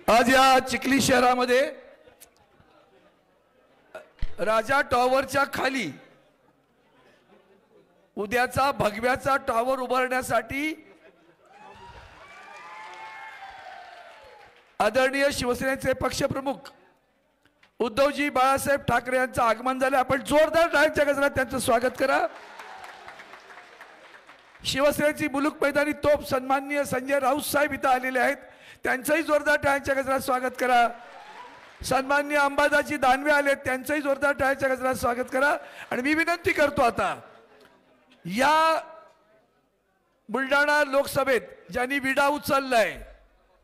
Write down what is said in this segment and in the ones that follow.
आज या चिखली शहरामध्ये राजा टॉवरच्या खाली उद्याचा भगव्याचा टॉवर उभारण्यासाठी आदरणीय शिवसेनेचे पक्षप्रमुख उद्धवजी बाळासाहेब ठाकरे यांचं आगमन झाले। आपण जोरदार टाळ्यांच्या गजरात त्यांचं स्वागत करा। शिवसेनेची मुलुक मैदानी तोप सन्माननीय संजय राऊत साहेब इथं आलेले आहेत, त्यांचंही जोरदार टाळ्यांच्या गजरात स्वागत करा। सन्माननीय अंबादासजी दानवे आले, त्यांचंही जोरदार टाळ्यांच्या गजरात स्वागत करा। आणि मी विनंती करतो आता या बुलढाणा लोकसभेत ज्यांनी विडा उचललाय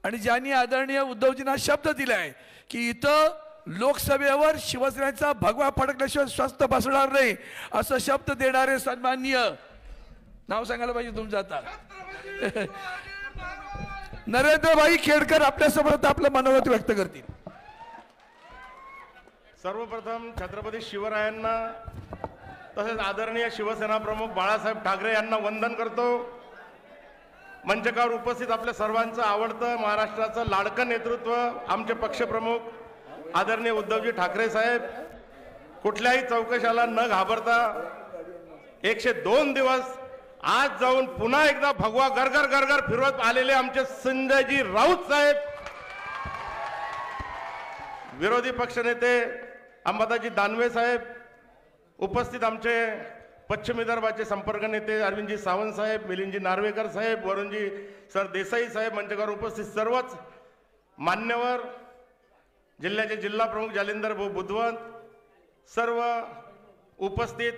आणि ज्यांनी आदरणीय उद्धवजींना शब्द दिलाय की इथं लोकसभेवर शिवसेनेचा भगवा फडकल्याशिवाय स्वस्थ बसणार नाही असं शब्द देणारे सन्माननीय, नाव सांगायला पाहिजे तुमचं आता, नरेंद्रभाई खेडकर आपल्यासमोर आपलं मनोगत व्यक्त करतील। सर्वप्रथम छत्रपती शिवरायांना तसेच आदरणीय शिवसेना प्रमुख बाळासाहेब ठाकरे यांना वंदन करतो। मंचकावर उपस्थित आपल्या सर्वांचं आवडतं महाराष्ट्राचं लाडकं नेतृत्व आमचे पक्षप्रमुख आदरणीय उद्धवजी ठाकरे साहेब कुठल्याही चौकशाला न घाबरता 102 दिवस आज जाऊन पुन्हा एकदा भगवा गरगर गरगर फिरवत आलेले आमचे संजयजी राऊत साहेब, विरोधी पक्षनेते अंबादासजी दानवे साहेब, उपस्थित आमचे पश्चिम विदर्भाचे संपर्क नेते अरविंदजी सावंत साहेब, मिलिंदजी नार्वेकर साहेब, वरुणजी सर देसाई साहेब, मंचकावर उपस्थित सर्वच मान्यवर, जिल्ह्याचे जिल्हा प्रमुख जालिंदर भाऊ बुधवंत, सर्व उपस्थित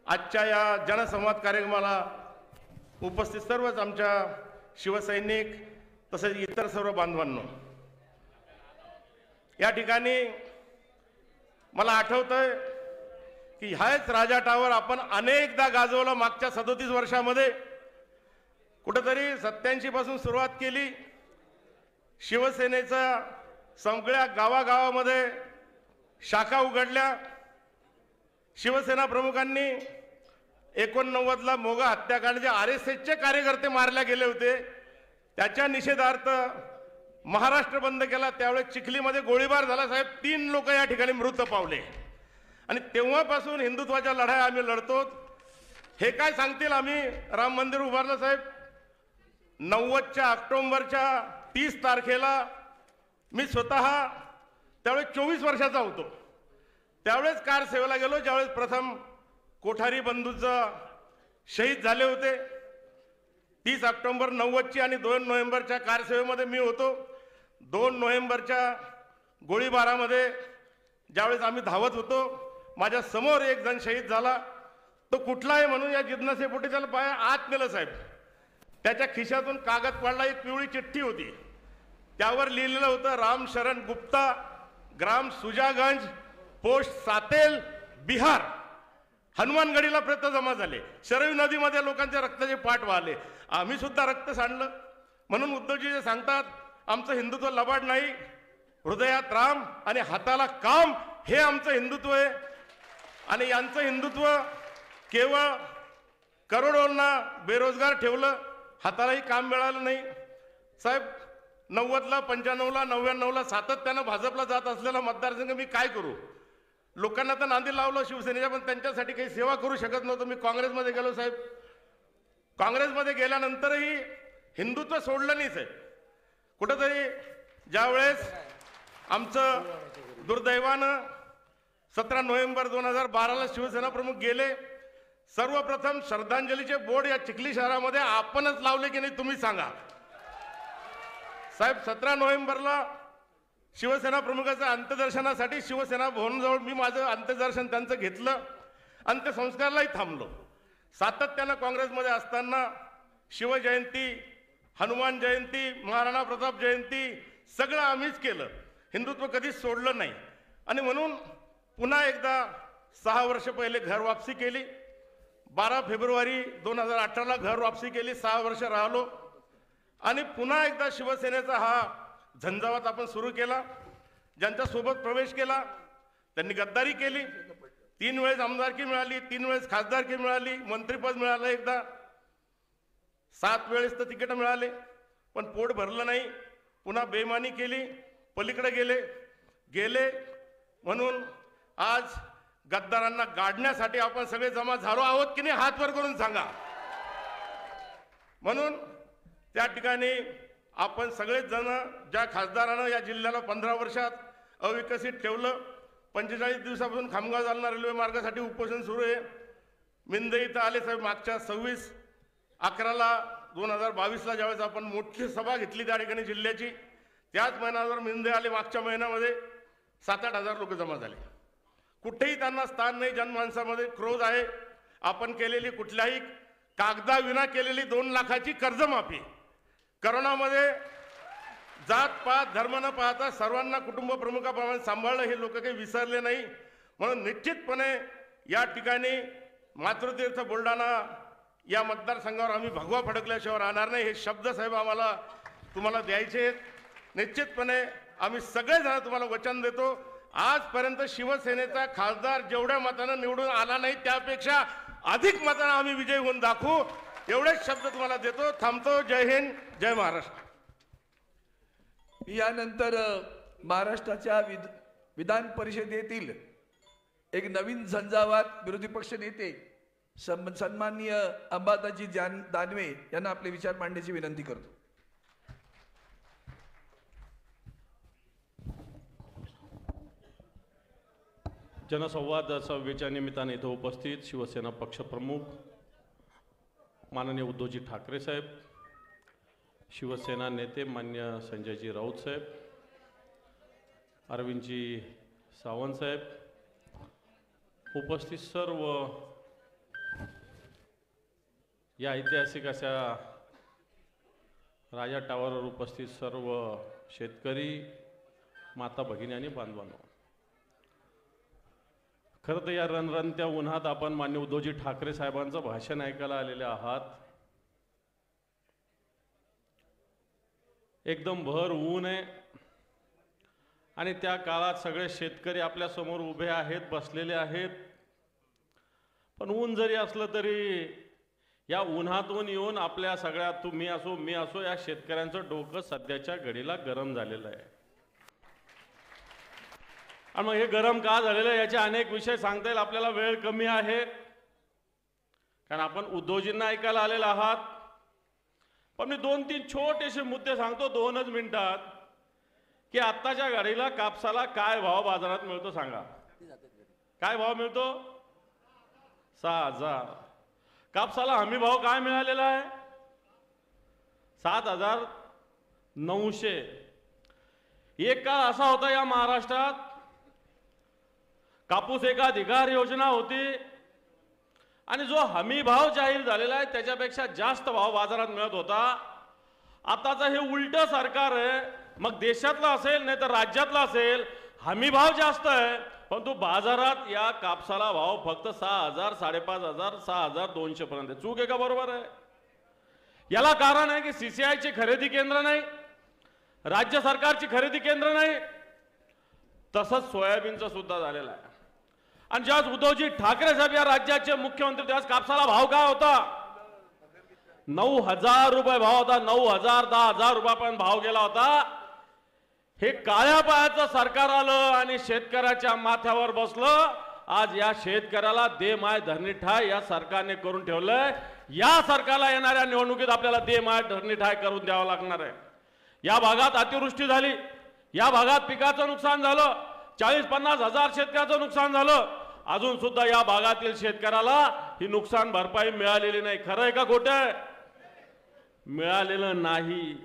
आजच्या या जनसंवाद कार्यक्रमाला उपस्थित सर्वच आमच्या शिवसैनिक तसेच इतर सर्व बांधवांनो, या ठिकाणी मला आठवतंय की ह्याच राजा टावर आपण अनेकदा गाजवलं मागच्या 37 वर्षामध्ये। कुठेतरी 87 पासून सुरुवात केली, शिवसेनेचा सगळ्या गावागावामध्ये शाखा उघडल्या। शिवसेना प्रमुखांनी 89 ला मोगा हत्याकांड जे RSSचे कार्यकर्ते मारले गेले होते त्याच्या निषेधार्थ महाराष्ट्र बंद केला, त्यावेळेस चिखलीमध्ये गोळीबार झाला साहेब, 3 लोक या ठिकाणी मृत पावले आणि तेव्हापासून हिंदुत्वाच्या लढाई आम्ही लढतो। हे काय सांगतील आम्ही राम मंदिर उभारलं साहेब, 90च्या ऑक्टोबरच्या 30 तारखेला मी स्वतः त्यावेळेस 24 वर्षाचा होतो, त्यावेळेस कार सेवेला गेलो ज्यावेळेस प्रथम कोठारी बंधूचं शहीद झाले होते। 30 ऑक्टोबर 90ची आणि 2 नोव्हेंबरच्या कार सेवेमध्ये मी होतो। 2 नोव्हेंबरच्या गोळीबारामध्ये ज्यावेळेस आम्ही धावत होतो माझ्या समोर एक जण शहीद झाला, तो कुठला आहे म्हणून या जिज्ञासेपोटी त्याला पाय आत नेलं साहेब। त्याच्या खिशातून कागद पडला, एक पिवळी चिठ्ठी होती, त्यावर लिहिलेलं होतं राम शरण गुप्ता, ग्राम सुजागंज, पोस्ट सातेल, बिहार। हनुमानगडीला प्रत जमा झाले, शरयू नदीमध्ये लोकांच्या रक्ताचे पाठ वाहले, आम्ही सुद्धा रक्त सांडलं। म्हणून उद्धवजी जे सांगतात आमचं हिंदुत्व लबाड नाही, हृदयात राम आणि हाताला काम, हे आमचं हिंदुत्व आहे। आणि यांचं हिंदुत्व केवळ करोडोंना बेरोजगार ठेवलं, हातालाही काम मिळालं नाही साहेब। 90ला 95ला 99ला सातत्यानं भाजपला जात असलेला मतदारसंघ मी काय करू, लोकांना तर नांदी लावलं शिवसेनेच्या, पण त्यांच्यासाठी काही सेवा करू शकत नव्हतो। मी काँग्रेसमध्ये गेलो साहेब, काँग्रेसमध्ये गेल्यानंतरही हिंदुत्व सोडलं नाही साहेब। कुठंतरी ज्यावेळेस आमचं दुर्दैवानं 17 नोव्हेंबर 2012ला शिवसेना प्रमुख गेले, सर्वप्रथम श्रद्धांजलीचे बोर्ड या चिखली शहरामध्ये आपणच लावले की नाही तुम्ही सांगा साहेब। 17 नोव्हेंबरला शिवसेना प्रमुखाच्या अंत्यदर्शनासाठी शिवसेना भवनाजवळ मी माझं अंत्यदर्शन त्यांचं घेतलं, अंत्यसंस्कारलाही थांबलो। सातत्यानं काँग्रेसमध्ये असताना शिवजयंती, हनुमान जयंती, महाराणा प्रताप जयंती सगळं आम्हीच केलं, हिंदुत्व कधीच सोडलं नाही। आणि म्हणून पुन्हा एकदा 6 वर्ष पहिले घर वापसी केली, 12 फेब्रुवारी 2018ला घर वापसी केली, 6 वर्ष राहिलो आणि पुन्हा एकदा शिवसेनेचा हा झंझावात आपण सुरू केला। ज्यांच्या सोबत प्रवेश केला त्यांनी गद्दारी केली, 3 वेळेस आमदारकी मिळाली, 3 वेळेस खासदारकी मिळाली, मंत्रिपद मिळालं एकदा। 7 वेळेस तर तिकीट मिळाले, पण पोट भरलं नाही. पुन्हा बेईमानी केली, पलीकडे गेले म्हणून आज गद्दारांना गाडण्यासाठी आपण सगळे जमा झालो आहोत की नाही, हात वर करून सांगा. म्हणून त्या ठिकाणी आपण सगळेच जण, ज्या खासदारानं या जिल्ह्याला 15 वर्षात अविकसित ठेवलं, 45 दिवसापासून खामगाव जालना रेल्वे मार्गासाठी उपोषण सुरू आहे. मिंदे इथं आले साहेब मागच्या 26/11/2022ला ज्यावेळेस आपण मोठी सभा घेतली त्या ठिकाणी जिल्ह्याची, त्याच महिन्यावर मिंदे आले. मागच्या महिन्यामध्ये 7-8 हजार लोक जमा झाले. कुठेही त्यांना स्थान नाही. जनमानसामध्ये क्रोध आहे. आपण केलेली कुठल्याही कागदाविना केलेली 2 लाखाची कर्जमाफी, करोनामध्ये जात पात धर्म न पाहता सर्वांना कुटुंब प्रमुखाप्रमाणे सांभाळलं, हे लोक काही विसरले नाही. म्हणून निश्चितपणे या ठिकाणी मातृतीर्थ बुलढाणा या मतदारसंघावर आम्ही भगवा फडकल्याशिवाय राहणार नाही. हे शब्द साहेब आम्हाला तुम्हाला द्यायचे आहेत. निश्चितपणे आम्ही सगळेजण तुम्हाला वचन देतो, आजपर्यंत शिवसेनेचा खासदार जेवढ्या मतानं निवडून आला नाही त्यापेक्षा अधिक मतानं आम्ही विजय होऊन दाखवू, एवढेच शब्द तुम्हाला देतो. थांबतो. जय हिंद, जय महाराष्ट्र. यानंतर महाराष्ट्राच्या विधान परिषदेतील एक नवीन झंझावात विरोधी पक्ष नेते सन्माननीय अंबादासजी दानवे यांना आपले विचार मांडण्याची विनंती करतो. जनसंवाद सभेच्या निमित्ताने इथं उपस्थित शिवसेना पक्षप्रमुख माननीय उद्धवजी ठाकरे साहेब, शिवसेना नेते मान्य संजयजी राऊत साहेब, अरविंदजी सावंत साहेब, उपस्थित सर्व या ऐतिहासिक अशा राजा टावरवर उपस्थित सर्व शेतकरी, माता भगिनी आणि बांधवांनो, खरं तर या रणरणत्या उन्हात आपण मान्य उद्धवजी ठाकरे साहेबांचं भाषण ऐकायला आलेले आहात. एकदम भर ऊन आहे आणि त्या काळात सगळे शेतकरी आपल्या समोर उभे आहेत, बसलेले आहेत. पण ऊन जरी असलं तरी या उन्हातून येऊन आपल्या सगळ्या, तुम्ही असो मी असो, या शेतकऱ्यांचं डोकं सध्याच्या घडीला गरम झालेलं आहे. आणि मग हे गरम का झालेलं आहे याचे अनेक विषय सांगता येईल. आपल्याला वेळ कमी आहे कारण आपण उद्धवजींना ऐकायला आलेला आहात. पण मी 2-3 छोटेसे मुद्दे सांगतो 2च मिनिटात, की आत्ताच्या घडीला कापसाला काय भाव बाजारात मिळतो सांगा. काय भाव मिळतो? 6,000. कापसाला हमी भाव काय मिळालेला आहे? 7,900. एक काळ असा होता या महाराष्ट्रात, कापूस एकाधिकार योजना होती आणि जो हमी भाव जाहीर झालेला आहे त्याच्यापेक्षा जास्त भाव बाजारात मिळत होता. आताचं हे उलट सरकार आहे. मग देशातलं असेल नाही तर राज्यातलं असेल, हमी भाव जास्त आहे परंतु बाजारात या कापसाला भाव फक्त 6,000, 5,500, 6,200 पर्यंत. चूक आहे का बरोबर आहे? याला कारण आहे की CCIची खरेदी केंद्र नाही, राज्य सरकारची खरेदी केंद्र नाही. तसंच सोयाबीनचं सुद्धा झालेलं आहे. आणि ज्यावेळेस उद्धवजी ठाकरे साहेब या राज्याचे मुख्यमंत्री त्यावेळेस कापसाला भाव काय होता? 9,000 रुपये भाव होता. 9,000, 10,000 रुपयापर्यंत भाव गेला होता. हे काळ्या पायाचं सरकार आलं आणि शेतकऱ्याच्या माथ्यावर बसलं. आज या शेतकऱ्याला दे माय धरणी ठाय या सरकारने करून ठेवलंय. या सरकारला येणाऱ्या निवडणुकीत आपल्याला दे माय धरणी ठाय करून द्यावं लागणार आहे. या भागात अतिवृष्टी झाली, या भागात पिकाचं नुकसान झालं, 40-50 हजार शेतकऱ्याचं नुकसान झालं. अजून सुद्धा या भागातील शेतकऱ्याला ही नुकसान भरपाई मिळालेली नाही. खरं आहे का खोटं आहे? मिळालेलं नाही.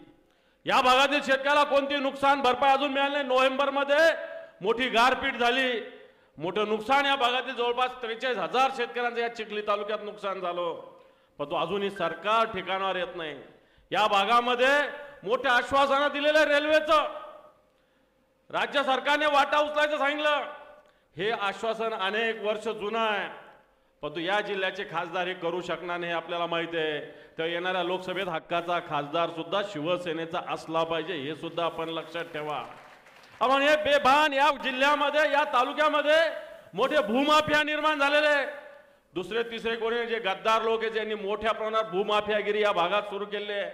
या भागातील शेतकऱ्याला कोणती नुकसान भरपाई अजून मिळाली नाही. नोव्हेंबरमध्ये मोठी गारपीट झाली, मोठं नुकसान या भागातील जवळपास 43,000 शेतकऱ्यांचं या चिखली तालुक्यात नुकसान झालं. पण तो अजूनही सरकार ठिकाणावर येत नाही. या भागामध्ये मोठ्या आश्वासनं दिलेलं रेल्वेचं, राज्य सरकारने वाटा उचलायचं सांगितलं. हे आश्वासन अनेक वर्ष जुनं आहे परंतु या जिल्ह्याचे खासदार हे करू शकणार नाही आपल्याला माहिती आहे. तर येणाऱ्या लोकसभेत हक्काचा खासदार सुद्धा शिवसेनेचा असला पाहिजे, हे सुद्धा आपण लक्षात ठेवा. आपण हे बेभान या जिल्ह्यामध्ये, या तालुक्यामध्ये मोठे भूमाफिया निर्माण झालेले, दुसरे तिसरे कोणी जे गद्दार लोक आहेत ज्यांनी मोठ्या प्रमाणात भूमाफियागिरी या भागात सुरू केली आहे.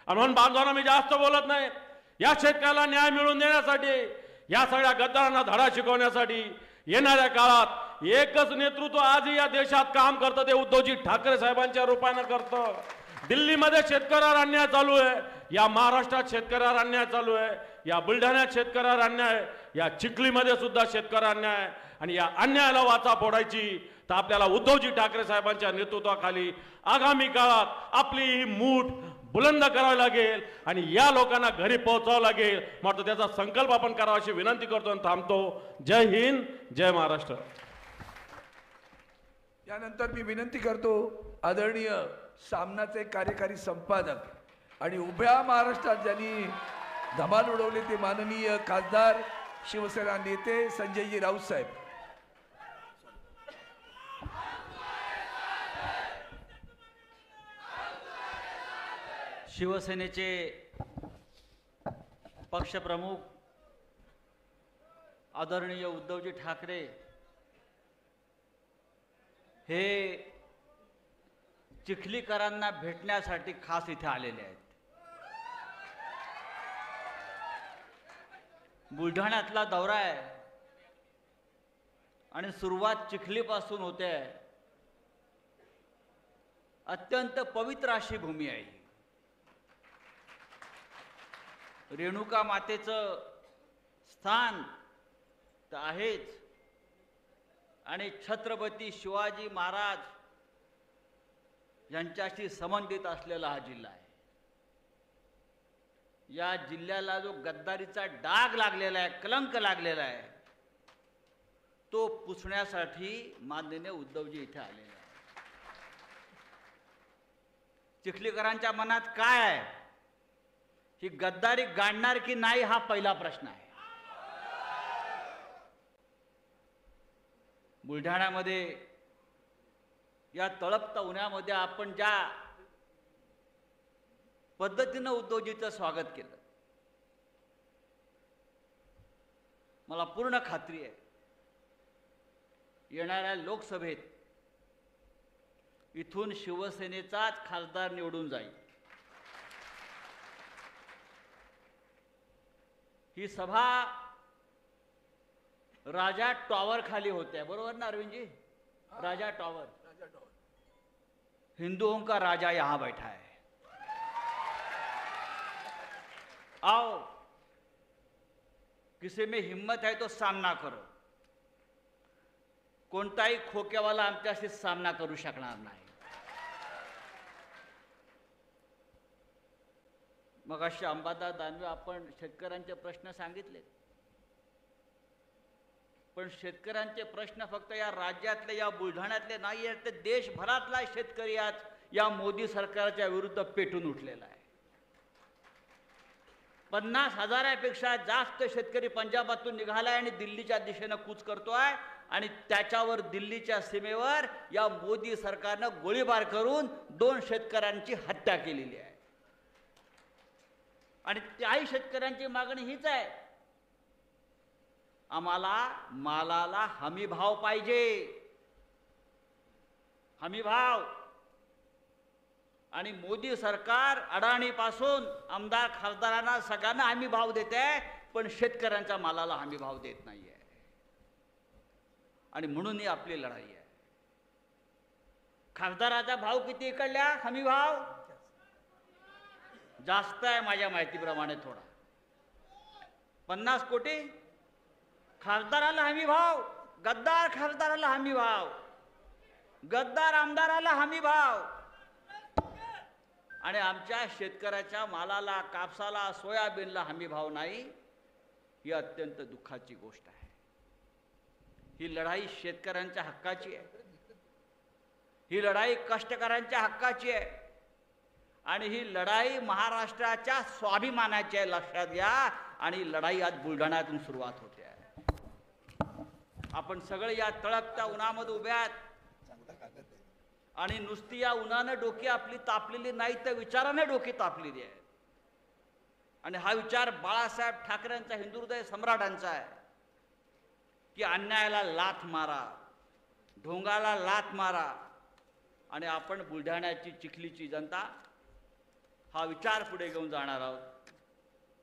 आणि म्हणून बांधवांना मी जास्त बोलत नाही. या शेतकऱ्याला न्याय मिळवून देण्यासाठी, या सगळ्या गद्दारांना धडा शिकवण्यासाठी येणाऱ्या काळात एकच नेतृत्व आजही या देशात काम करतं, ते उद्धवजी ठाकरे साहेबांच्या रूपानं करतं. दिल्लीमध्ये शेतकऱ्यावर अन्याय चालू आहे, या महाराष्ट्रात शेतकऱ्यावर अन्याय चालू आहे, या बुलढाण्यात शेतकऱ्यावर अन्याय आहे, या चिखलीमध्ये सुद्धा शेतकऱ्यावर अन्याय आहे. आणि या अन्यायाला वाचा फोडायची तर आपल्याला उद्धवजी ठाकरे साहेबांच्या नेतृत्वाखाली आगामी काळात आपली ही मूठ बुलंद करावी लागेल आणि या लोकांना घरी पोहोचावं लागेल. मात्र त्याचा संकल्प आपण करावा अशी विनंती करतो आणि थांबतो. जय हिंद, जय महाराष्ट्र. यानंतर मी विनंती करतो आदरणीय सामनाचे कार्यकारी संपादक आणि उभ्या महाराष्ट्रात ज्यांनी धमाल उडवली ते माननीय खासदार शिवसेना नेते संजयजी राऊत साहेब. शिवसेनेचे पक्षप्रमुख आदरणीय उद्धवजी ठाकरे हे चिखलीकरांना भेटण्यासाठी खास इथे आलेले आहेत. बुलढाण्यातला दौरा आहे आणि सुरुवात चिखलीपासून होते. अत्यंत पवित्र अशी भूमी आहे. रेणुका मातेचं स्थान तर आहेच आणि छत्रपती शिवाजी महाराज यांच्याशी संबंधित असलेला हा जिल्हा आहे. या जिल्ह्याला जो गद्दारीचा डाग लागलेला आहे, कलंक लागलेला आहे, तो पुसण्यासाठी माननीय उद्धवजी इथे आलेले आहे. चिखलीकरांच्या मनात काय आहे, ही गद्दारी गाडणार की नाही हा पहिला प्रश्न आहे. बुलढाण्यामध्ये या तळपत्या उन्हामध्ये आपण ज्या पद्धतीनं उद्धवजीचं स्वागत केलं, मला पूर्ण खात्री आहे येणाऱ्या लोकसभेत इथून शिवसेनेचाच खासदार निवडून जाईल. ही सभा राजा टॉवर खाली होते, बरोबर ना अरविंदजी? राजा टॉवर, हिंदुओं का राजा यहां बैठा है. आओ, किसी में हिम्मत है तो सामना करो. कोणताही खोक्यावाला आमच्याशी सामना करू शकणार नाही. मग अशी अंबादास दानवे आपण शेतकऱ्यांचे प्रश्न सांगितले, पण शेतकऱ्यांचे प्रश्न फक्त या राज्यातले, या बुलढाण्यातले नाही आहेत, तर देशभरातला शेतकरी आज या मोदी सरकारच्या विरुद्ध पेटून उठलेला आहे. 50,000पेक्षा जास्त शेतकरी पंजाबातून निघालाय आणि दिल्लीच्या दिशेनं कूच करतोय आणि त्याच्यावर दिल्लीच्या सीमेवर या मोदी सरकारनं गोळीबार करून 2 शेतकऱ्यांची हत्या केलेली आहे. आणि त्याही शेतकऱ्यांची मागणी हीच आहे, आम्हाला मालाला हमी भाव पाहिजे. हमी भाव. आणि मोदी सरकार अडाणीपासून आमदार खासदारांना सगळ्यांना हमी भाव देते, पण शेतकऱ्यांच्या मालाला हमी भाव देत नाहीये. आणि म्हणून ही आपली लढाई आहे. खासदाराचा भाव किती इकडल्या हमी भाव जास्त आहे माझ्या माहितीप्रमाणे, थोडा 50 कोटी. खासदाराला हमी भाव, गद्दार खासदाराला हमी भाव, गद्दार आमदाराला हमी भाव. आणि आमच्या शेतकऱ्याच्या मालाला, कापसाला, सोयाबीनला हमी भाव नाही. ही अत्यंत दुःखाची गोष्ट आहे. ही लढाई शेतकऱ्यांच्या हक्काची आहे. ही लढाई कष्टकऱ्यांच्या हक्काची आहे. आणि ही लढाई महाराष्ट्राच्या स्वाभिमानाची आहे, लक्षात घ्या. आणि लढाई आज बुलढाण्यातून सुरुवात होते आहे. आपण सगळे या तळपत्या उन्हामध्ये उभे आहात आणि नुसती या उन्हानं डोकी आपली तापलेली नाही, तर विचाराने डोकी तापलेली आहे. आणि हा विचार बाळासाहेब ठाकरेंचा, हिंदुहृदय सम्राटांचा आहे की अन्यायाला लाथ मारा, ढोंगाला लाथ मारा, आणि आपण बुलढाण्याची चिखलीची जनता हा विचार पुढे घेऊन जाणार आहोत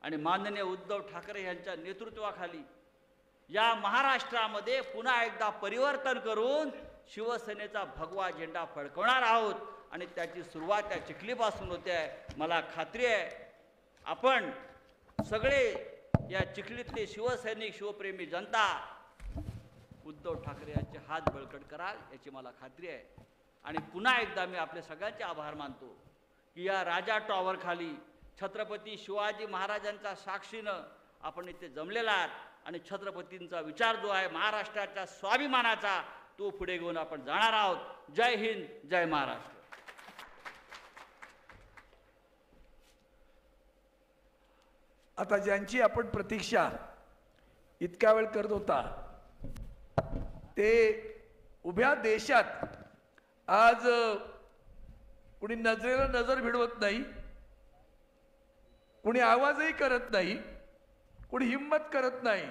आणि माननीय उद्धव ठाकरे यांच्या नेतृत्वाखाली या महाराष्ट्रामध्ये पुन्हा एकदा परिवर्तन करून शिवसेनेचा भगवा झेंडा फडकवणार आहोत आणि त्याची सुरुवात त्या चिखलीपासून होते आहे. मला खात्री आहे आपण सगळे या चिखलीतले शिवसैनिक शिवप्रेमी जनता उद्धव ठाकरे यांचे हात बळकट कराल याची मला खात्री आहे. आणि पुन्हा एकदा मी आपले सगळ्यांचे आभार मानतो की या राजा टॉवर खाली छत्रपती शिवाजी महाराजांच्या साक्षीनं आपण इथे जमलेला आहात आणि छत्रपतींचा विचार जो आहे महाराष्ट्राच्या स्वाभिमानाचा तो पुढे घेऊन आपण जाणार आहोत. जय हिंद, जय महाराष्ट्र. आता ज्यांची आपण प्रतीक्षा इतका वेळ करत होता ते उभ्या देशात आज कुणी नजरेला नजर भिडवत नाही, कुणी आवाजही करत नाही, कुणी हिम्मत करत नाही,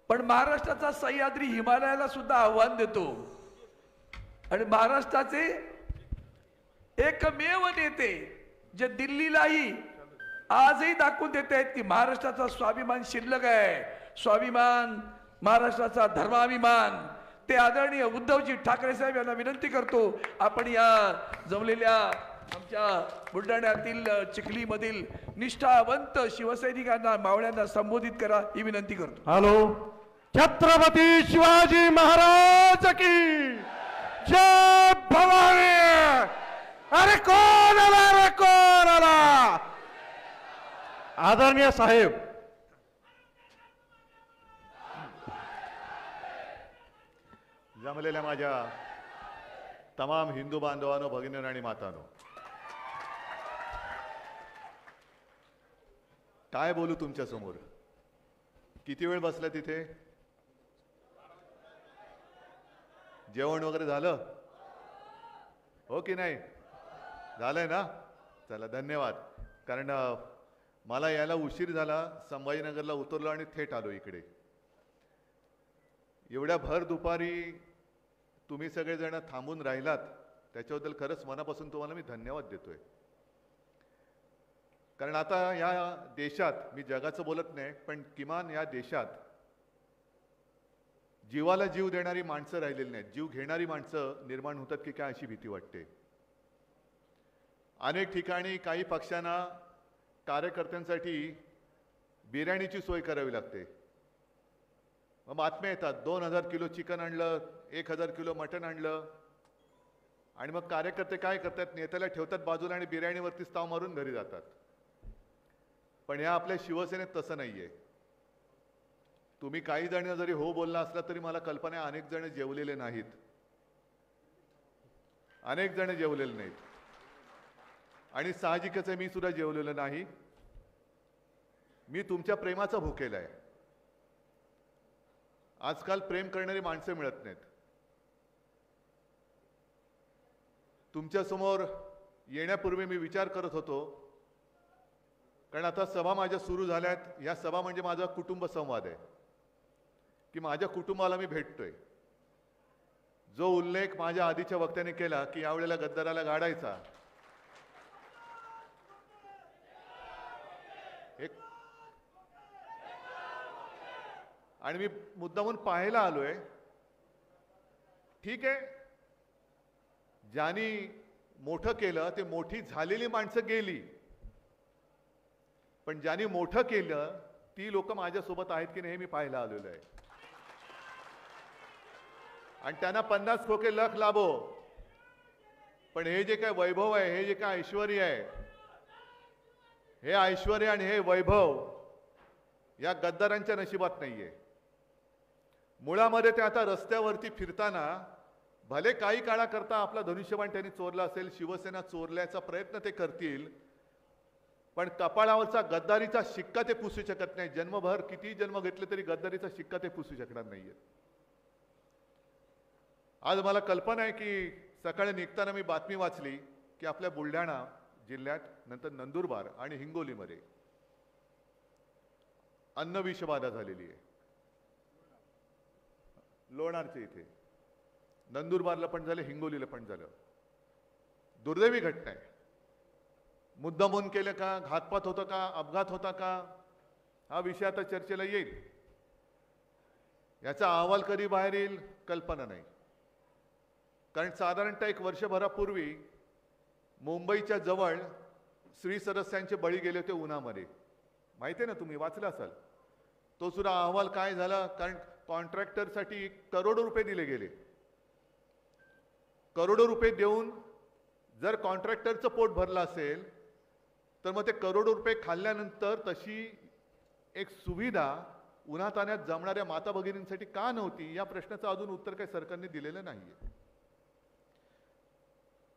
पण महाराष्ट्राचा सह्याद्री हिमालयाला सुद्धा आव्हान देतो आणि महाराष्ट्राचे एकमेव नेते जे दिल्लीलाही आजही दाखवून देत आहेत की महाराष्ट्राचा स्वाभिमान शिल्लक आहे. स्वाभिमान, महाराष्ट्राचा धर्माभिमान, ते आदरणीय उद्धवजी ठाकरे साहेब यांना विनंती करतो आपण या जमलेल्या आमच्या बुलढाण्यातील चिखलीमधील निष्ठावंत शिवसैनिकांना मावळ्यांना संबोधित करा ही विनंती करतो. हॅलो, छत्रपती शिवाजी महाराज की जय भवानी. अरे कोण आला, रे कोण आला. आदरणीय साहेब, जमलेल्या माझ्या तमाम हिंदू बांधवांनो, भगिनींनो आणि मातांनो, काय बोलू तुमच्या समोर. किती वेळ बसला तिथे. जेवण वगैरे झालं हो की नाही. झालंय ना. चला धन्यवाद. कारण मला यायला उशीर झाला, संभाजीनगरला उतरलो आणि थेट आलो इकडे. एवढ्या भर दुपारी तुम्ही सगळेजण थांबून राहिलात त्याच्याबद्दल खरंच मनापासून तुम्हाला मी धन्यवाद देतोय. कारण आता या देशात, मी जगाचं बोलत नाही, पण किमान या देशात जीवाला जीव देणारी माणसं राहिलेली नाहीत. जीव घेणारी माणसं निर्माण होतात की काय अशी भीती वाटते. अनेक ठिकाणी काही पक्षांना कार्यकर्त्यांसाठी बिर्याणीची सोय करावी लागते. मग बातम्या येतात 2000 किलो चिकन आणलं, 1000 किलो मटण आणलं, आणि मग कार्यकर्ते काय करतात, नेत्याला ठेवतात बाजूला आणि बिर्याणीवरतीच ताव मारून घरी जातात. पण या आपल्या शिवसेनेत तसं नाहीये. तुम्ही काही जण जरी हो बोलला असला तरी मला कल्पना आहे अनेक जण जेवलेले नाहीत, अनेक जण जेवलेले नाहीत. आणि साहजिकच आहे मी सुद्धा जेवलेलो नाही. मी तुमच्या प्रेमाचा भुकेला आहे. आजकाल प्रेम करणारी माणसं मिळत नाहीत. तुमच्या समोर येण्यापूर्वी मी विचार करत होतो, कारण आता सभा माझ्या सुरू झाल्यात. या सभा म्हणजे माझा कुटुंब संवाद आहे की माझ्या कुटुंबाला मी भेटतोय. जो उल्लेख माझ्या आधीच्या वक्त्याने केला की यावेळेला गद्दाराला गाडायचा, आणि मी मुद्दामून पाहायला आलोय. ठीक आहे, ज्यांनी मोठं केलं ते मोठी झालेली माणसं गेली, पण ज्यांनी मोठं केलं ती लोक माझ्यासोबत आहेत की नाही हे मी पाहायला आलेलो आहे. आणि त्यांना 50 खोके लख लाभो, पण हे जे काय वैभव आहे, हे जे काय ऐश्वर्य आहे, हे ऐश्वर्य आणि हे वैभव या गद्दारांच्या नशिबात नाहीये. मुळामध्ये ते आता रस्त्यावरती फिरताना भले काही काळाकरता आपला धनुष्यबाण त्यांनी चोरला असेल, शिवसेना चोरल्याचा प्रयत्न ते करतील, पण कपाळावरचा गद्दारीचा शिक्का ते पुसू शकत नाही. जन्मभर किती जन्म घेतले तरी गद्दारीचा शिक्का ते पुसू शकणार नाहीये. आज मला कल्पना आहे की सकाळी निघताना मी बातमी वाचली की आपल्या बुलढाणा जिल्ह्यात, नंतर नंदुरबार आणि हिंगोलीमध्ये अन्न विषबाधा झालेली आहे. लोणारच्या इथे, नंदुरबारला पण झालं, हिंगोलीला पण झालं. दुर्दैवी घटना आहे. मुद्दामून केलं का, घातपात होतं का, अपघात होता का, हा विषय आता चर्चेला येईल. याचा अहवाल कधी बाहेर येईल कल्पना नाही. कारण साधारणतः एक वर्षभरापूर्वी मुंबईच्या जवळ श्री सदस्यांचे बळी गेले होते उन्हामध्ये. माहिती आहे ना, तुम्ही वाचलं असाल. तो सुद्धा अहवाल काय झाला, कारण कॉन्ट्रॅक्टरसाठी करोडो रुपये दिले गेले. करोडो रुपये देऊन जर कॉन्ट्रॅक्टरचं पोट भरलं असेल तर मग ते करोडो रुपये खाल्ल्यानंतर तशी एक सुविधा उन्हातान्यात जमणाऱ्या माता भगिनींसाठी का नव्हती, या प्रश्नाचं अजून उत्तर काही सरकारने दिलेलं नाहीये.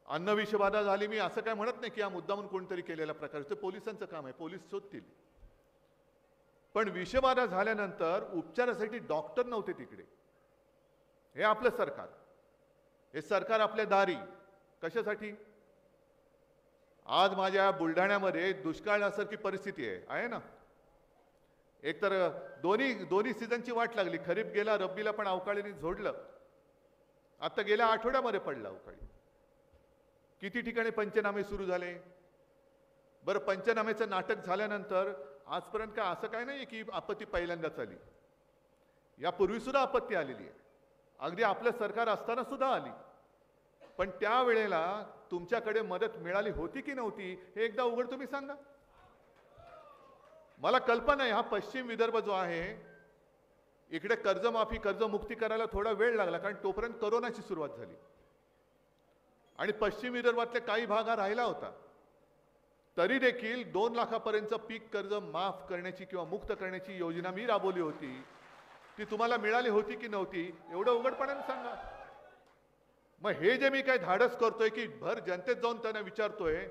अन्न विषबाधा झाली, मी असं काय म्हणत नाही की हा मुद्दामून कोणतरी केलेला प्रकार, ते पोलिसांचं काम आहे, पोलीस शोधतील. पण विषबाधा झाल्यानंतर उपचारासाठी डॉक्टर नव्हते तिकडे. हे आपलं सरकार, हे सरकार आपल्या दारी. कशासाठी? आज माझ्या बुलढाण्यामध्ये दुष्काळासारखी परिस्थिती आहे ना. एकतर दोन्ही सीझनची वाट लागली. खरीप गेला, रब्बीला पण अवकाळीने झोडलं. आता गेल्या आठवड्यामध्ये पडला अवकाळी. किती ठिकाणी पंचनामे सुरू झाले. बरं, पंचनामेचं नाटक झाल्यानंतर आजपर्यंत काय असं काय नाही की आपत्ती पहिल्यांदाच आली. यापूर्वी सुद्धा आपत्ती आलेली आहे, अगदी आपलं सरकार असताना सुद्धा आली. पण त्यावेळेला तुमच्याकडे मदत मिळाली होती की नव्हती हे एकदा उघड तुम्ही सांगा. मला कल्पना आहे, हा पश्चिम विदर्भ जो आहे इकडे कर्जमाफी कर्जमुक्ती करायला थोडा वेळ लागला, कारण तोपर्यंत कोरोनाची सुरुवात झाली आणि पश्चिम विदर्भातले काही भाग हा राहिला होता. तरी देखील 2 लाखापर्यंत पीक कर्ज माफ करण्याची किंवा मुक्त करण्याची योजना मी राबवली होती. ती तुम्हाला मिळाली होती की नव्हती एवढं उघडपणाने सांगा. मग हे जे मी काही धाडस करतोय की भर जनतेत जाऊन त्यांना विचारतोय,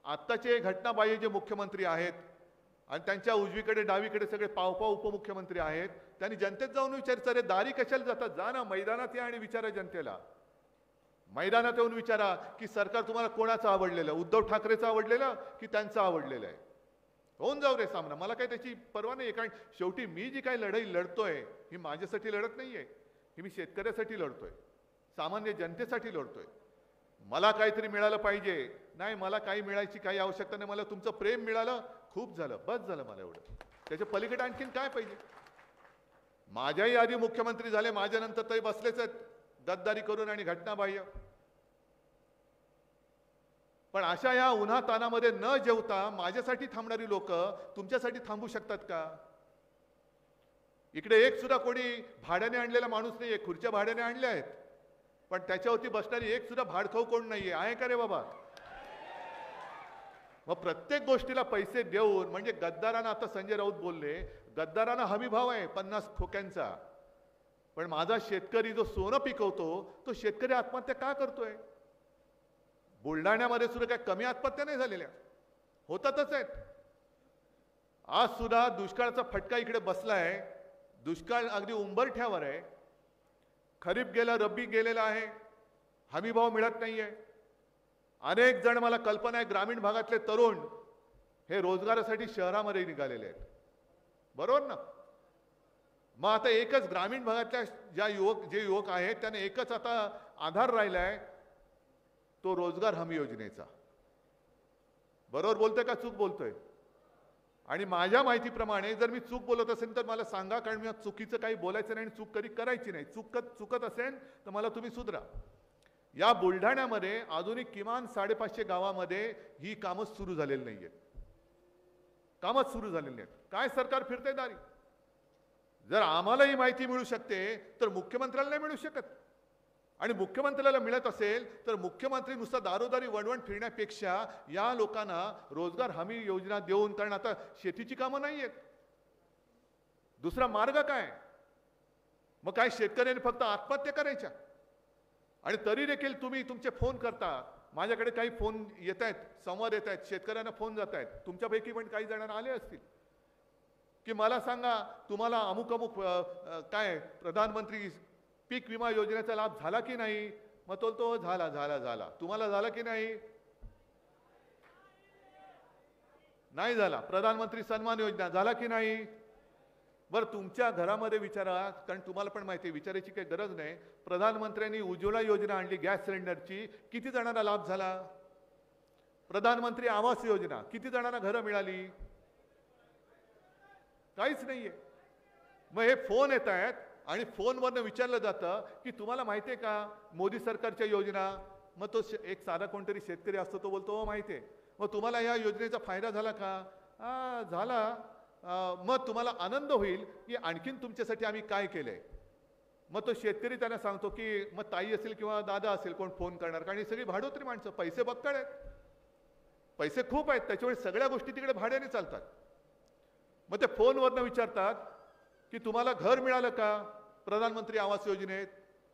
आत्ताचे घटनाबाह्य जे मुख्यमंत्री आहेत आणि त्यांच्या उजवीकडे डावीकडे सगळे पावपाव उपमुख्यमंत्री आहेत, त्यांनी जनतेत जाऊन विचारायचं, अरे दारी कशाला जातात, जा ना मैदानात या आणि विचारा जनतेला. मैदानात येऊन विचारा की सरकार तुम्हाला कोणाचं आवडलेलं, उद्धव ठाकरेचं आवडलेलं की त्यांचं आवडलेलं आहे. होऊन जाऊ रे सामना, मला काही त्याची पर्वा नाही. कारण शेवटी मी जी काही लढाई लढतोय ही माझ्यासाठी लढत नाहीये, ही मी शेतकऱ्यासाठी लढतोय, सामान्य जनतेसाठी लढतोय. मला काहीतरी मिळालं पाहिजे. नाही, मला काही मिळायची काही आवश्यकता नाही. मला तुमचं प्रेम मिळालं, खूप झालं, बस झालं मला एवढं. त्याच्या पलीकडे आणखीन काय पाहिजे. माझ्याही आधी मुख्यमंत्री झाले, माझ्यानंतर तरी बसलेच आहेत गद्दारी करून आणि घटनाबाह्य. पण अशा या उन्हा तानामध्ये न जेवता माझ्यासाठी थांबणारी लोक तुमच्यासाठी थांबू शकतात का? इकडे एक सुद्धा कोणी भाड्याने आणलेला माणूस नाहीये. खुर्च्या भाड्याने आणल्या आहेत, पण त्याच्यावरती बसणारी एक सुद्धा भाडखाऊ कोण नाहीये. आहे का रे बाबा? मग प्रत्येक गोष्टीला पैसे देऊन, म्हणजे गद्दारांना, आता संजय राऊत बोलले, गद्दारांना हमी भाव आहे 50 खोक्यांचा. पण माझा शेतकरी जो सोनं पिकवतो तो शेतकरी आत्महत्या का करतोय? बुलढाण्यामध्ये सुद्धा काय कमी आत्महत्या नाही झालेल्या, होतातच आहेत. आज सुद्धा दुष्काळाचा फटका इकडे बसलाय. दुष्काळ अगदी उंबरठ्यावर आहे. खरीप गेला, रब्बी गेलेला आहे, हमी भाव मिळत नाहीये. अनेक जण, मला कल्पना आहे, ग्रामीण भागातले तरुण हे रोजगारासाठी शहरामध्ये निघालेले आहेत. बरोबर ना? मग आता एकच ग्रामीण भागातल्या जे युवक आहेत त्यांना एकच आता आधार राहिलाय, तो रोजगार हमी योजनेचा. बरोबर बोलतोय का चूक बोलतोय? आणि माझ्या माहितीप्रमाणे जर मी चूक बोलत असेल तर मला सांगा, कारण मी चुकीचं काही बोलायचं नाही आणि चूक कधी करायची नाही. चुकत असेल तर मला तुम्ही सुधरा. या बुलढाण्यामध्ये अजूनही किमान 550 गावामध्ये ही कामं सुरू झालेली नाहीयेत. कामच सुरू झालेली नाहीत. काय सरकार फिरतंय दारी? जर आम्हाला ही माहिती मिळू शकते तर मुख्यमंत्र्याला नाही मिळू शकत. आणि मुख्यमंत्र्याला मिळत असेल तर मुख्यमंत्री नुसता दारोदारी वणवण फिरण्यापेक्षा या लोकांना रोजगार हमी योजना देऊन, कारण आता शेतीची कामं नाही आहेत, दुसरा मार्ग काय? मग काय शेतकऱ्यांनी फक्त आत्महत्या करायच्या? आणि तरी देखील तुम्ही तुमचे फोन करता. माझ्याकडे काही फोन येत आहेत, संवाद येत आहेत, शेतकऱ्यांना फोन जात आहेत. तुमच्यापैकी पण काही जणांना आले असतील की मला सांगा तुम्हाला अमुक अमुक काय प्रधानमंत्री पीक विमा योजनेचा लाभ झाला की नाही? मग तो झाला. तुम्हाला झाला की नाही? नाही झाला. प्रधानमंत्री सन्मान योजना झाला की नाही? बरं, तुमच्या घरामध्ये विचारा, कारण तुम्हाला पण माहिती आहे, विचारायची काही गरज नाही. प्रधानमंत्र्यांनी उज्ज्वला योजना आणली गॅस सिलेंडरची, किती जणांना लाभ झाला? प्रधानमंत्री आवास योजना, किती जणांना घरं मिळाली? काहीच नाहीये. मग हे फोन येत आहेत आणि फोनवरनं विचारलं जातं की तुम्हाला माहिती आहे का मोदी सरकारच्या योजना? मग तो एक साधा कोणतरी शेतकरी असतो, तो बोलतो हो माहिती आहे. मग तुम्हाला या योजनेचा फायदा झाला का? झाला. मग तुम्हाला आनंद होईल की आणखीन तुमच्यासाठी आम्ही काय केलंय. मग तो शेतकरी त्यांना सांगतो की मग ताई असेल किंवा दादा असेल कोण फोन करणार, कारण ही सगळी भाडोत्री माणसं, पैसे बक्कळ आहेत, पैसे खूप आहेत, त्याच्यामुळे सगळ्या गोष्टी तिकडे भाड्याने चालतात. मग ते फोनवरनं विचारतात की तुम्हाला घर मिळालं का प्रधानमंत्री आवास योजनेत?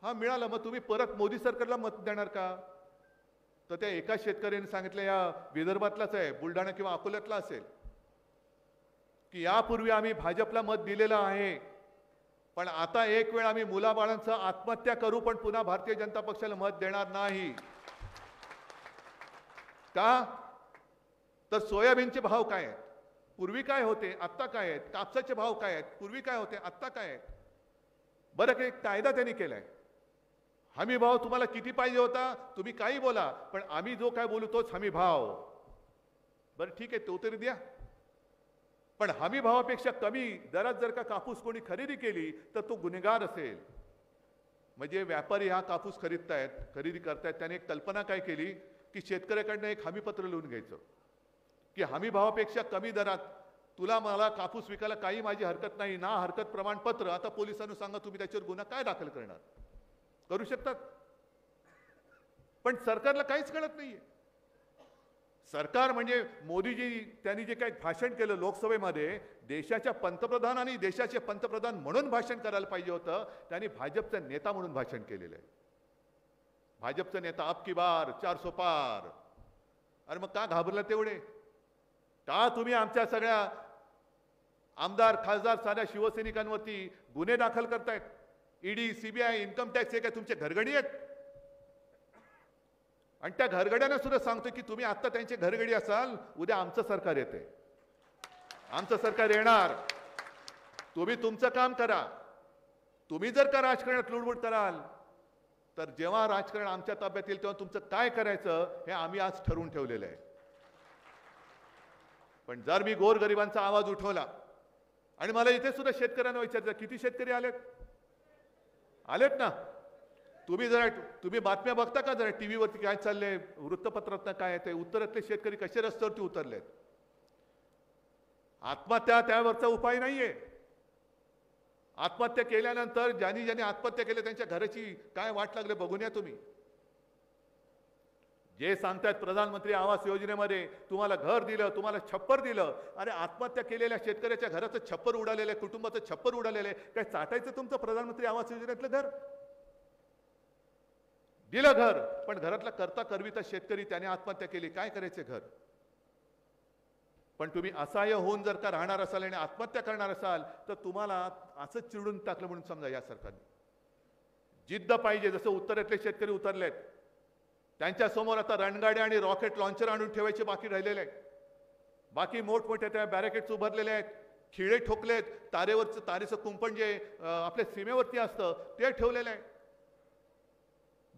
हा मिळालं. मग तुम्ही परत मोदी सरकारला मत देणार का? तर त्या एका शेतकऱ्याने सांगितलं, या विदर्भातलाच आहे, बुलढाणा किंवा अकोल्यातला असेल, की यापूर्वी आम्ही भाजपला मत दिलेलं आहे, पण आता एक वेळ आम्ही मुलाबाळांचं आत्महत्या करू पण पुन्हा भारतीय जनता पक्षाला मत देणार नाही. का? तर सोयाबीनचे भाव काय आहेत, पूर्वी काय होते, आत्ता काय आहेत? कापसाचे भाव काय आहेत, पूर्वी काय होते, आत्ता काय आहेत? बरं, एक कायदा त्यांनी केलाय, हमी भाव तुम्हाला किती पाहिजे होता, तुम्ही काही बोला, पण आम्ही जो काय बोलू तोच हमी भाव. बरं ठीक आहे, तो तरी द्या. पण हमी भावापेक्षा कमी दरात जर का कापूस कोणी खरेदी केली तर तो गुन्हेगार असेल. म्हणजे व्यापारी हा कापूस खरेदी करतायत, त्याने एक कल्पना काय केली की शेतकऱ्याकडनं एक हमीपत्र लिहून घ्यायचं की हमी भावापेक्षा कमी दरात तुला मला कापूस विकायला काही माझी हरकत नाही, ना हरकत प्रमाणपत्र. आता पोलिसांना सांगा तुम्ही त्याच्यावर गुन्हा काय दाखल करणार, करू शकतात. पण सरकारला काहीच कळत नाहीये. सरकार म्हणजे मोदीजी त्यांनी जे काही भाषण केलं लोकसभेमध्ये, देशाच्या पंतप्रधानांनी देशाचे पंतप्रधान म्हणून भाषण करायला पाहिजे होतं, त्यांनी भाजपचा नेता म्हणून भाषण केलेलं आहे. भाजपचा नेता अब की बार 400 पार. अरे मग का घाबरला तेवढे? का तुम्ही आमच्या सगळ्या आमदार खासदार साध्या शिवसैनिकांवरती गुन्हे दाखल करतायत? ईडी, सीबीआय, इन्कम टॅक्स हे काय तुमचे घरगडी आहेत? आणि त्या घरगड्यांना सुद्धा सांगतो की तुम्ही आता त्यांचे घरगडी असाल, उद्या आमचं सरकार येते, आमचं सरकार येणार, तुम्ही तुमचं काम करा. तुम्ही जर का राजकारणात लुडबुड कराल तर जेव्हा राजकारण आमच्या ताब्यात येईल तेव्हा तुमचं काय करायचं हे आम्ही आज ठरवून ठेवलेलं आहे. पण जर मी गोरगरिबांचा आवाज उठवला, आणि मला इथे सुद्धा शेतकऱ्यांना विचारलं किती शेतकरी आलेत ना, तुम्ही बातम्या बघता का जरा टीव्हीवरती काय चाललंय, वृत्तपत्रात काय येते, उत्तरातले शेतकरी कसे रस्त्यावरती उतरलेत. आत्महत्या त्यावरचा उपाय नाहीये. आत्महत्या केल्यानंतर ज्यांनी आत्महत्या केली त्यांच्या घराची काय वाट लागले बघून या तुम्ही. जे सांगतात प्रधानमंत्री आवास योजनेमध्ये तुम्हाला घर दिलं, तुम्हाला छप्पर दिलं, अरे आत्महत्या केलेल्या शेतकऱ्याच्या घराचं छप्पर उडालेलं आहे, कुटुंबाचं छप्पर उडालेलं आहे, काय चाटायचं तुमचं प्रधानमंत्री आवास योजनेतलं घर? दिलं घर, पण घरातला करता करविता शेतकरी त्याने आत्महत्या केली, काय करायचे घर? पण तुम्ही असहाय्य होऊन जर का राहणार असाल आणि आत्महत्या करणार असाल तर तुम्हाला असंच चिरडून टाकलं म्हणून समजा. या सरकारने जिद्द पाहिजे. जसं उत्तरेतले शेतकरी उतरलेत, त्यांच्या समोर आता रणगाड्या आणि रॉकेट लॉन्चर आणून ठेवायचे बाकी राहिलेले आहेत. बाकी मोठमोठ्या त्या बॅरिकेड्स उभारलेले आहेत, खिळे ठोकलेत, तारेचं कुंपण जे आपल्या सीमेवरती असतं ते ठेवलेलं आहे.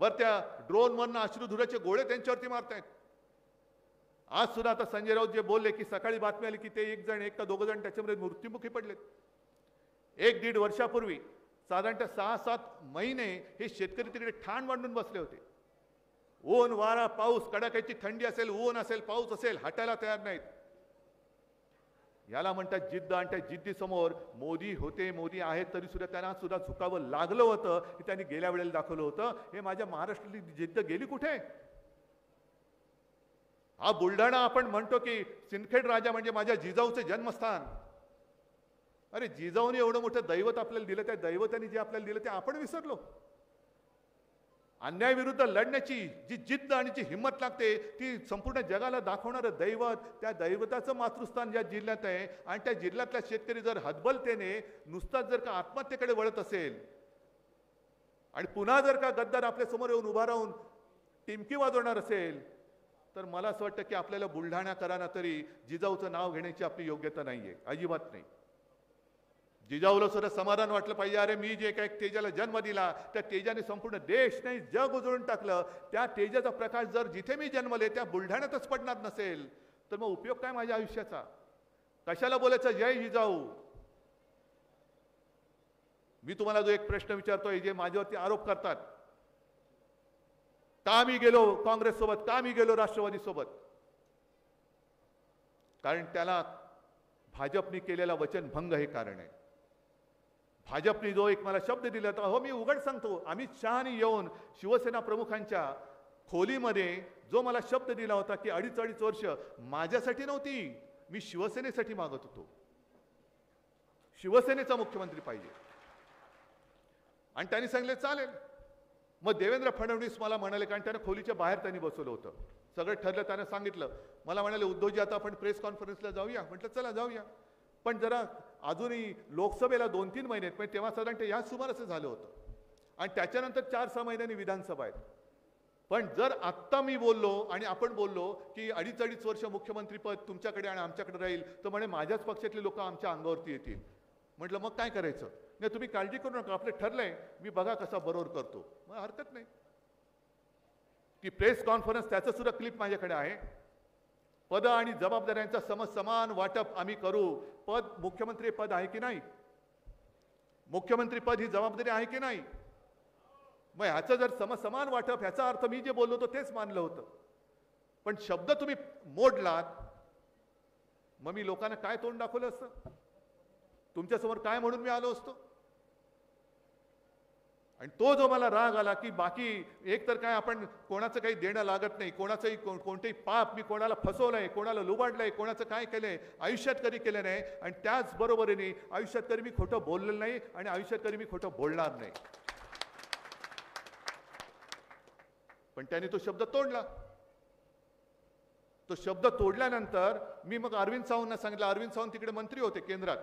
वर त्या ड्रोनवरनं अश्रुधुराचे गोळे त्यांच्यावरती मारतायत. आज सुद्धा आता संजय राऊत जे बोलले की सकाळी बातमी आली की ते एक का दोघं जण त्याच्यामध्ये मृत्युमुखी पडलेत. 1-1.5 वर्षापूर्वी साधारणतः 6-7 महिने हे शेतकरी तिकडे ठाण मांडून बसले होते. ऊन वारा पाऊस, कडाक्याची थंडी असेल, ऊन असेल, पाऊस असेल, हटायला तयार नाहीत. याला म्हणतात जिद्द. आणि त्या जिद्दीसमोर मोदी होते, मोदी आहेत, तरी सुद्धा त्यांना सुद्धा झुकावं लागलं होतं. की त्यांनी गेल्या वेळेला दाखवलं होतं. हे माझ्या महाराष्ट्रातली जिद्द गेली कुठे? हा बुलढाणा आपण म्हणतो की सिंदखेड राजा म्हणजे माझ्या जिजाऊचे जन्मस्थान. अरे जिजाऊने एवढं मोठं दैवत आपल्याला दिलं, त्या दैवताने जे आपल्याला दिलं ते आपण विसरलो. अन्यायाविरुद्ध लढण्याची जी जिद्द आणि जी हिंमत लागते ती संपूर्ण जगाला दाखवणारं दैवत, त्या दैवताचं मातृस्थान ज्या जिल्ह्यात आहे, आणि त्या जिल्ह्यातला शेतकरी जर हतबलतेने नुसताच जर का आत्महत्येकडे वळत असेल आणि पुन्हा जर का गद्दार आपल्या समोर येऊन उभा राहून टिमकी वाजवणार असेल तर मला असं वाटतं की आपल्याला बुलढाण्याकरांना तरी जिजाऊचं नाव घेण्याची आपली योग्यता नाहीये, अजिबात नाही. जिजाऊला सुद्धा समाधान वाटलं पाहिजे, अरे मी जे काही तेजाला जन्म दिला त्या तेजाने संपूर्ण देश नाही जग उजळून टाकलं, त्या तेजाचा प्रकाश जर जिथे मी जन्मले त्या बुलढाण्यातच पडणार नसेल तर मग उपयोग काय माझ्या आयुष्याचा? कशाला बोलायचं जय जिजाऊ? मी तुम्हाला जो एक प्रश्न विचारतोय, जे माझ्यावरती आरोप करतात, का मी गेलो काँग्रेस सोबत, का मी गेलो राष्ट्रवादी सोबत? कारण त्याला भाजपने केलेला वचनभंग हे कारण आहे. भाजपने जो एक मला शब्द दिला होता, हो मी उघड सांगतो, अमित शहानी येऊन शिवसेना प्रमुखांच्या खोलीमध्ये जो मला शब्द दिला होता की 2.5 वर्ष माझ्यासाठी नव्हती, मी शिवसेनेसाठी मागत होतो, शिवसेनेचा मुख्यमंत्री पाहिजे. आणि त्यांनी सांगितले चालेल. मग देवेंद्र फडणवीस मला म्हणाले, कारण त्यांना खोलीच्या बाहेर त्यांनी बसवलं होतं, सगळं ठरलं, त्यांना सांगितलं, मला म्हणाले उद्धवजी आता आपण प्रेस कॉन्फरन्सला जाऊया. म्हटलं चला जाऊया, पण जरा अजूनही लोकसभेला 2-3 महिने आहेत, पण तेव्हा साधारण या सुमारास झालं होतं, आणि त्याच्यानंतर 4-6 महिन्यांनी विधानसभा आहेत. पण जर आत्ता मी बोललो आणि आपण बोललो की 2.5 वर्ष मुख्यमंत्रीपद तुमच्याकडे आणि आमच्याकडे राहील, तर म्हणे माझ्याच पक्षातले लोक आमच्या अंगावरती येतील. म्हटलं मग काय करायचं? नाही तुम्ही काळजी करू नका, आपलं ठरलंय, मी बघा कसा बरोबर करतो. मग हरकत नाही. ती प्रेस कॉन्फरन्स त्याचं सुद्धा क्लिप माझ्याकडे आहे. पद आणि जबाबदाऱ्यांचा समान वाटप आम्ही करू. पद मुख्यमंत्री पद आहे की नाही? मुख्यमंत्री पद ही जबाबदारी आहे की नाही? मग ह्याचं जर समान वाटप, ह्याचा अर्थ मी जे बोललो होतो तेच मानलं होतं, पण शब्द तुम्ही मोडलात, मग मी लोकांना काय तोंड दाखवलं असतं? तुमच्यासमोर काय म्हणून मी आलो असतो? आणि तो जो मला राग आला की बाकी एक तर काय आपण कोणाचं काही देणं लागत नाही, कोणाचंही कोणतेही पाप मी कोणाला फसवलंय, कोणाला लुबाडलंय, कोणाचं काय केलंय आयुष्यात कधी केलं नाही, आणि त्याच बरोबरीने आयुष्यात कधी मी खोटं बोललेलं नाही आणि आयुष्यात कधी मी खोटं बोलणार नाही. पण त्यांनी तो शब्द तोडला. तो शब्द तोडल्यानंतर मी मग अरविंद सावंतला सांगितलं, अरविंद सावंत तिकडे मंत्री होते केंद्रात,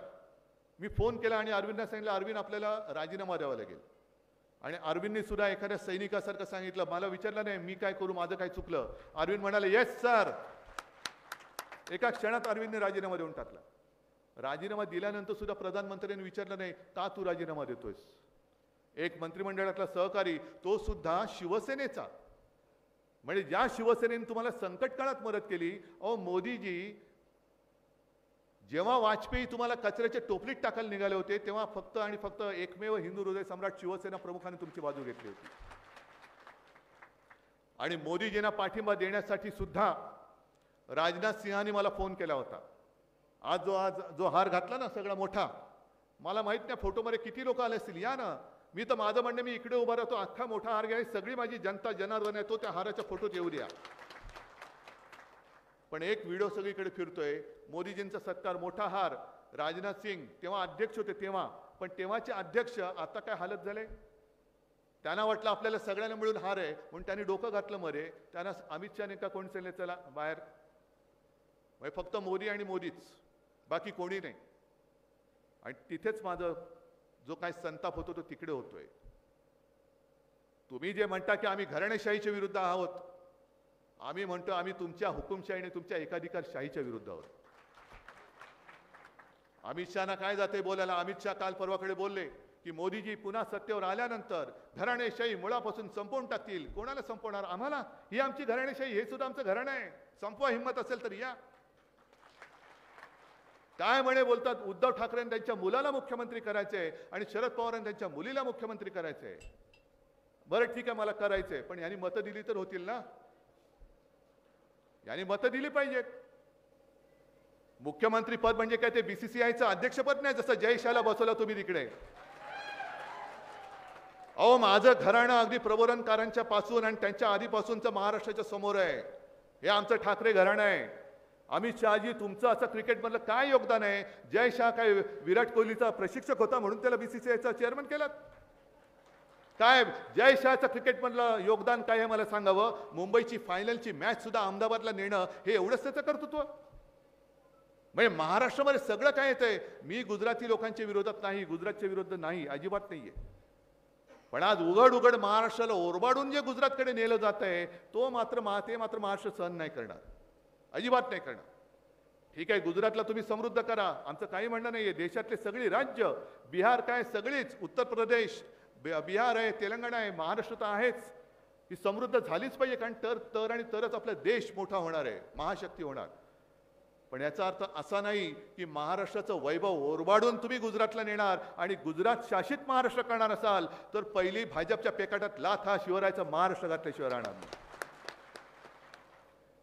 मी फोन केला आणि अरविंदला सांगितलं, अरविंद आपल्याला राजीनामा द्यावा लागेल. आणि अरविंदने सुद्धा एखाद्या सैनिकासारखं सांगितलं, मला विचारलं नाही मी काय करू, माझं काय चुकलं. अरविंद म्हणाले येस सर. एका क्षणात अरविंदने राजीनामा देऊन टाकला. राजीनामा दिल्यानंतर सुद्धा प्रधानमंत्र्यांनी विचारलं नाही का तू राजीनामा देतोयस. एक मंत्रिमंडळातला सहकारी, तो सुद्धा शिवसेनेचा, म्हणजे ज्या शिवसेनेने तुम्हाला संकट काळात मदत केली. अहो मोदीजी जेव्हा वाजपेयी तुम्हाला कचऱ्याच्या टोपलीत टाकायला निघाले होते, तेव्हा फक्त आणि फक्त एकमेव हिंदू हृदय सम्राट शिवसेना प्रमुखाने तुमची बाजू घेतली होती. आणि मोदीजींना पाठिंबा देण्यासाठी सुद्धा राजनाथ सिंहांनी मला फोन केला होता. आज जो हार घातला ना सगळा मोठा, मला माहित नाही फोटोमध्ये किती लोक आले असतील, या ना. मी तर माझं म्हणणं, मी इकडे उभा राहतो, अख्खा मोठा हार घ्या, सगळी माझी जनता जनार्दन आहे, तो त्या हाराच्या फोटोत येऊ द्या. पण एक व्हिडिओ सगळीकडे फिरतोय, मोदीजींचा सत्कार, मोठा हार, राजनाथ सिंग तेव्हा अध्यक्ष होते तेव्हा, पण तेव्हाचे अध्यक्ष आता काय हालत झाले. त्यांना वाटलं आपल्याला सगळ्यांना मिळून हार आहे म्हणून त्यांनी डोकं घातलं मध्ये. त्यांना अमित शहाने का कोण सांगितलं चला बाहेर, म्हणजे फक्त मोदी आणि मोदीच, बाकी कोणी नाही. आणि तिथेच माझं जो काय संताप होतो तो तिकडे होतोय. तुम्ही जे म्हणता की आम्ही घराणेशाहीच्या विरुद्ध आहोत, आम्ही म्हणतो आम्ही तुमच्या हुकुमशाही आणि तुमच्या एकाधिकारशाहीच्या विरुद्ध आहोत. अमित शहाना काय जाते बोलायला. अमित शहा काल परवाकडे बोलले की मोदीजी पुन्हा सत्तेवर आल्यानंतर घराणेशाही मुळापासून संपवून टाकतील. कोणाला संपवणार? आम्हाला. ही आमची घराणेशाही, हे सुद्धा आमचं घराणं आहे, संपवा हिंमत असेल तर या. काय म्हणे बोलतात, उद्धव ठाकरेंनी त्यांच्या मुलाला मुख्यमंत्री करायचंय आणि शरद पवारांनी त्यांच्या मुलीला मुख्यमंत्री करायचंय. बरं ठीक आहे मला करायचंय, पण यांनी मतं दिली तर होतील ना, यांनी मतं दिली पाहिजेत. मुख्यमंत्री पद म्हणजे काय ते बीसीसीआयचं अध्यक्षपद नाही, जसं जय शाहला बसवलं तुम्ही तिकडे. अहो माझं घराणं अगदी प्रबोधनकारांच्या पासून आणि त्यांच्या आधीपासूनचं महाराष्ट्राच्या समोर आहे. हे आमचं ठाकरे घराणं आहे. अमित शहाजी तुमचं असं क्रिकेटमधलं काय योगदान आहे? जय शाह काय विराट कोहलीचा प्रशिक्षक होता म्हणून त्याला बीसीसीआयचा चेअरमन केलं? काय जय शहाचं क्रिकेटमधलं योगदान काय आहे मला सांगावं. मुंबईची फायनलची मॅच सुद्धा अहमदाबादला नेणं हे एवढंच त्याचं कर्तृत्व. म्हणजे महाराष्ट्रामध्ये सगळं काय येतंय. मी गुजराती लोकांच्या विरोधात नाही, गुजरातच्या विरुद्ध नाही, अजिबात नाहीये. पण आज उघड महाराष्ट्राला ओरबाडून जे गुजरातकडे नेलं जात आहे, तो मात्र महाराष्ट्र सहन नाही करणार, अजिबात नाही करणार. ठीक आहे, गुजरातला तुम्ही समृद्ध करा, आमचं काही म्हणणं नाहीये. देशातले सगळी राज्य, बिहार काय सगळीच, उत्तर प्रदेश, बिहार आहे, तेलंगणा आहे, महाराष्ट्र तर आहेच, ही समृद्ध झालीच पाहिजे. कारण तर आणि तरच आपला देश मोठा होणार आहे, महाशक्ती होणार. पण याचा अर्थ असा नाही की महाराष्ट्राचं वैभव ओरबाडून तुम्ही गुजरातला नेणार आणि गुजरात शासित महाराष्ट्र करणार असाल तर पहिली भाजपच्या पेकाटात लाथ हा शिवरायाचा महाराष्ट्र घातल्याशिवाय राहणार नाही.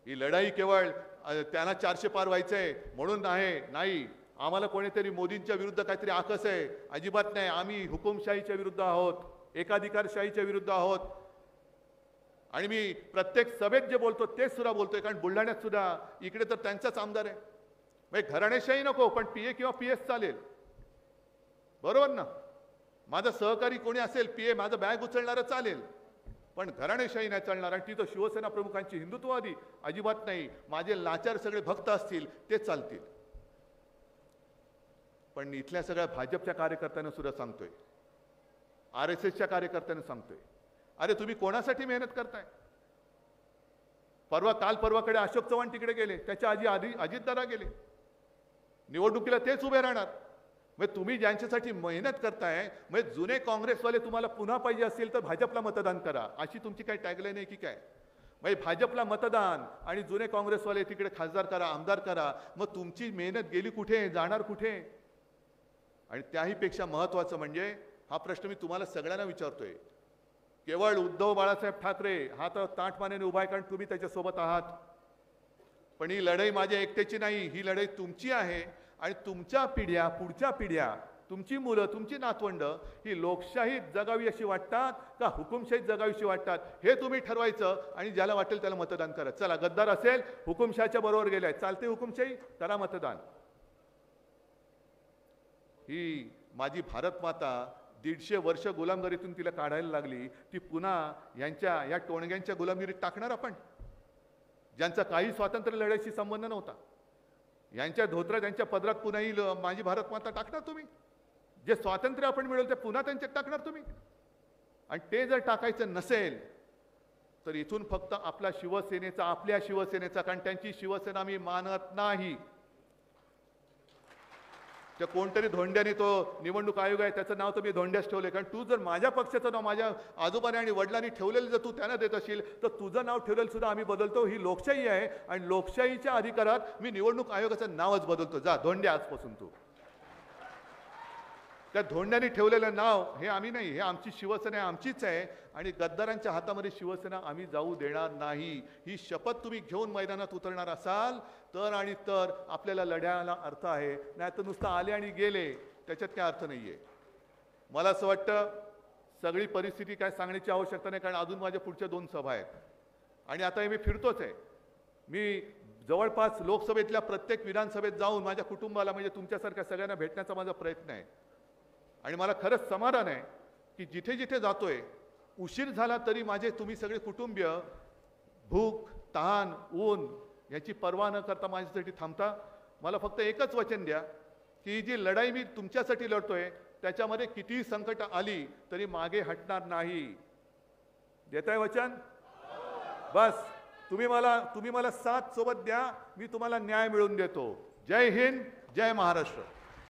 ही लढाई केवळ त्यांना 400 पार व्हायचंय म्हणून नाही. आम्हाला कोणीतरी मोदींच्या विरुद्ध काहीतरी आकस आहे, अजिबात नाही. आम्ही हुकुमशाहीच्या विरुद्ध आहोत, एकाधिकारशाहीच्या विरुद्ध आहोत. आणि मी प्रत्येक सभेत जे बोलतो तेच सुद्धा बोलतोय, कारण बुलढाण्यात सुद्धा इकडे तर त्यांचाच आमदार आहे. म्हणजे घराणेशाही नको, पण पीए किंवा पीएस चालेल, बरोबर ना. माझा सहकारी कोणी असेल, पीए माझं बॅग उचलणारं चालेल, पण घराणेशाही नाही चालणार. आणि ती तर शिवसेना प्रमुखांची हिंदुत्ववादी अजिबात नाही. माझे लाचार सगळे भक्त असतील ते चालतील. पण इथल्या सगळ्या भाजपच्या कार्यकर्त्यांना सुद्धा सांगतोय, RSSच्या कार्यकर्त्यांना सांगतोय, अरे तुम्ही कोणासाठी मेहनत करताय? काल परवाकडे अशोक चव्हाण तिकडे गेले, त्याच्या आधी अजितदादा गेले. निवडणुकीला तेच उभे राहणार. म्हणजे तुम्ही ज्यांच्यासाठी मेहनत करताय, म्हणजे जुने काँग्रेसवाले तुम्हाला पुन्हा पाहिजे असतील तर भाजपला मतदान करा, अशी तुमची काय टॅगलाईन आहे की काय? म्हणजे भाजपला मतदान आणि जुने काँग्रेसवाले तिकडे खासदार करा, आमदार करा. मग तुमची मेहनत गेली कुठे, जाणार कुठे? आणि त्याहीपेक्षा महत्वाचं म्हणजे हा प्रश्न मी तुम्हाला सगळ्यांना विचारतोय, केवळ उद्धव बाळासाहेब ठाकरे हा तर ताठमानेने उभा आहे, कारण तुम्ही त्याच्यासोबत आहात. पण ही लढाई माझ्या एकट्याची नाही, ही लढाई तुमची आहे. आणि तुमच्या पिढ्या, पुढच्या पिढ्या, तुमची मुलं, तुमची नातवंड ही लोकशाही जगावी अशी वाटतात का हुकुमशाही जगावीशी वाटतात, हे तुम्ही ठरवायचं. आणि ज्याला वाटेल त्याला मतदान करा. चला, गद्दार असेल, हुकुमशाहीच्या बरोबर गेलाय, चालते हुकुमशाही, करा मतदान. ही माझी भारत माता 150 वर्ष गुलामगिरीतून तिला काढायला लागली, ती पुन्हा या टोणग्यांच्या गुलामगिरीत टाकणार आपण, ज्यांचा काही स्वातंत्र्य लढ्याशी संबंध नव्हता. यांच्या धोत्रात, यांच्या पदरात पुन्हा ही माझी भारत माता टाकणार तुम्ही? जे स्वातंत्र्य आपण मिळवलं ते पुन्हा त्यांच्यात टाकणार तुम्ही? आणि ते जर टाकायचं नसेल तर इथून फक्त आपल्या शिवसेनेचा, कारण त्यांची शिवसेना मी मानत नाही. त्या कोणतरी धोंड्याने, तो निवडणूक आयोग आहे त्याचं नाव तर मी धोंड्यास ठेवले, कारण तू जर माझ्या पक्षाचं नाव माझ्या आजोबाने आणि वडिलांनी ठेवलेलं जर तू त्यांना देत असेल तर तुझं नाव ठेवलेलं सुद्धा आम्ही बदलतो. ही लोकशाही आहे आणि लोकशाहीच्या अधिकारात मी निवडणूक आयोगाचं नावच बदलतो. जा धोंड्या, आजपासून तू. त्या धोंड्याने ठेवलेलं नाव हे आम्ही नाही, हे आमची शिवसेना आमचीच आहे. आणि गद्दारांच्या हातामध्ये शिवसेना आम्ही जाऊ देणार नाही. ही शपथ तुम्ही घेऊन मैदानात उतरणार असाल तर आणि तर आपल्याला लढ्याला अर्थ आहे. नाही तर नुसतं आले आणि गेले त्याच्यात काय अर्थ नाहीये. मला असं वाटतं सगळी परिस्थिती काय सांगण्याची आवश्यकता नाही, कारण अजून माझ्या पुढच्या 2 सभा आहेत आणि आता मी फिरतोच आहे. मी जवळपास लोकसभेतल्या प्रत्येक विधानसभेत जाऊन माझ्या कुटुंबाला, म्हणजे तुमच्यासारख्या सगळ्यांना भेटण्याचा माझा प्रयत्न आहे. आणि मला खरंच समाधान आहे की जिथे जिथे जातोय, उशीर झाला तरी माझे तुम्ही सगळे कुटुंबीय भूक, तहान, ऊन याची पर्वा न करता माझ्यासाठी थांबता. मला फक्त एकच वचन द्या की जी लढाई मी तुमच्यासाठी लढतोय त्याच्यामध्ये कितीही संकट आली तरी मागे हटणार नाही. देताय वचन? बस तुम्ही मला साथ सोबत द्या, मी तुम्हाला न्याय मिळवून देतो. जय हिंद, जय महाराष्ट्र.